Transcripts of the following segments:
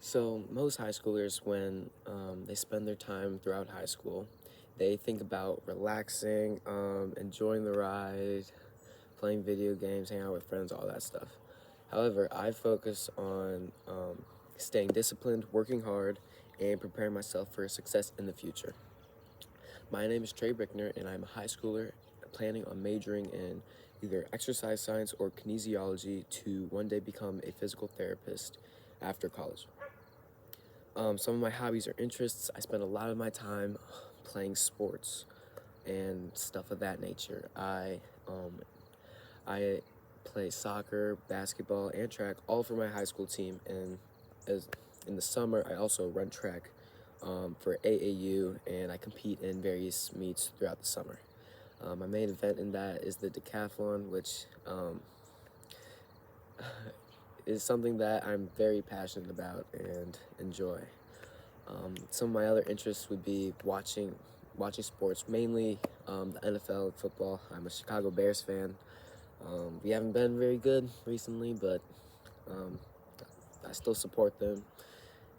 So most high schoolers, when they spend their time throughout high school, they think about relaxing, enjoying the ride, playing video games, hanging out with friends, all that stuff. However, I focus on staying disciplined, working hard, and preparing myself for success in the future. My name is Trey Brickner, and I'm a high schooler planning on majoring in either exercise science or kinesiology to one day become a physical therapist after college. Some of my hobbies or interests, I spend a lot of my time playing sports and stuff of that nature. I play soccer, basketball, and track, all for my high school team. And as in the summer, I also run track for AAU, and I compete in various meets throughout the summer. My main event in that is the decathlon, which is something that I'm very passionate about and enjoy. Some of my other interests would be watching sports, mainly the NFL and football. I'm a Chicago Bears fan. We haven't been very good recently, but um, I still support them.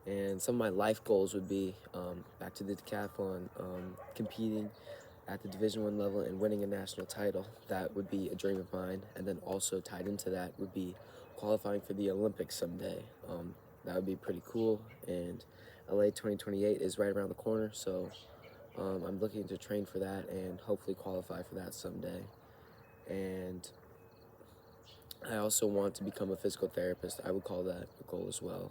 And some of my life goals would be back to the decathlon, competing at the Division I level and winning a national title. That would be a dream of mine. And then also tied into that would be qualifying for the Olympics someday. That would be pretty cool. And LA 2028 is right around the corner, so I'm looking to train for that and hopefully qualify for that someday. And I also want to become a physical therapist. I would call that a goal as well.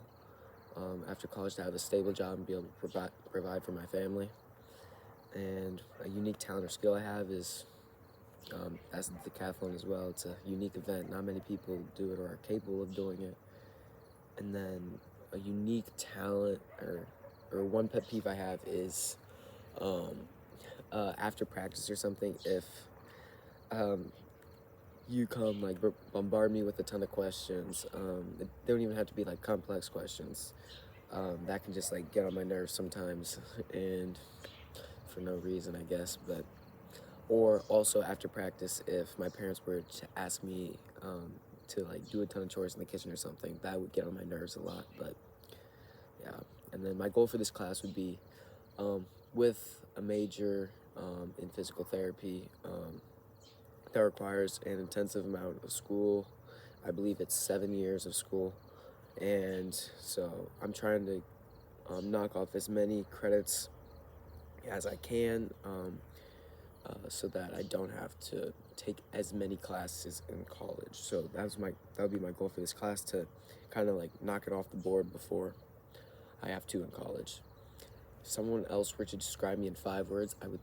After college, to have a stable job and be able to provide for my family. And a unique talent or skill I have is as the decathlon as well. It's a unique event. Not many people do it or are capable of doing it. And then a unique talent or one pet peeve I have is after practice or something, if um, you come like bombard me with a ton of questions, they don't even have to be like complex questions. That can just like get on my nerves sometimes, and for no reason, I guess. But or also after practice, if my parents were to ask me to like do a ton of chores in the kitchen or something, that would get on my nerves a lot. But yeah, and then my goal for this class would be with a major in physical therapy that requires an intensive amount of school. I believe it's 7 years of school, and so I'm trying to knock off as many credits as I can, so that I don't have to take as many classes in college. So that would be my goal for this class, to kind of like knock it off the board before I have to in college. If someone else were to describe me in 5 words, I would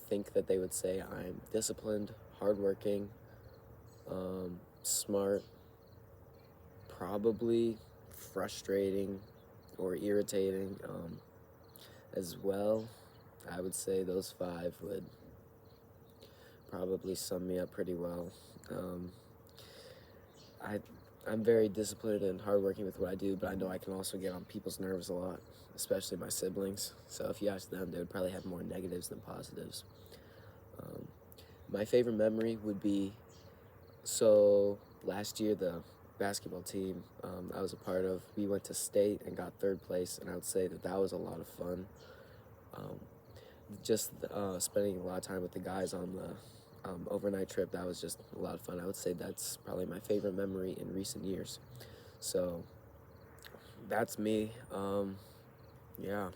think that they would say I'm disciplined, hardworking, smart, probably frustrating or irritating as well. I would say those five would probably sum me up pretty well. Um, I, I'm very disciplined and hardworking with what I do, but I know I can also get on people's nerves a lot, especially my siblings. So if you ask them, they would probably have more negatives than positives. Um, my favorite memory would be, so last year the basketball team I was a part of, we went to state and got third place, and I would say that that was a lot of fun. Um, just spending a lot of time with the guys on the overnight trip, that was just a lot of fun. I would say that's probably my favorite memory in recent years. So that's me. Yeah.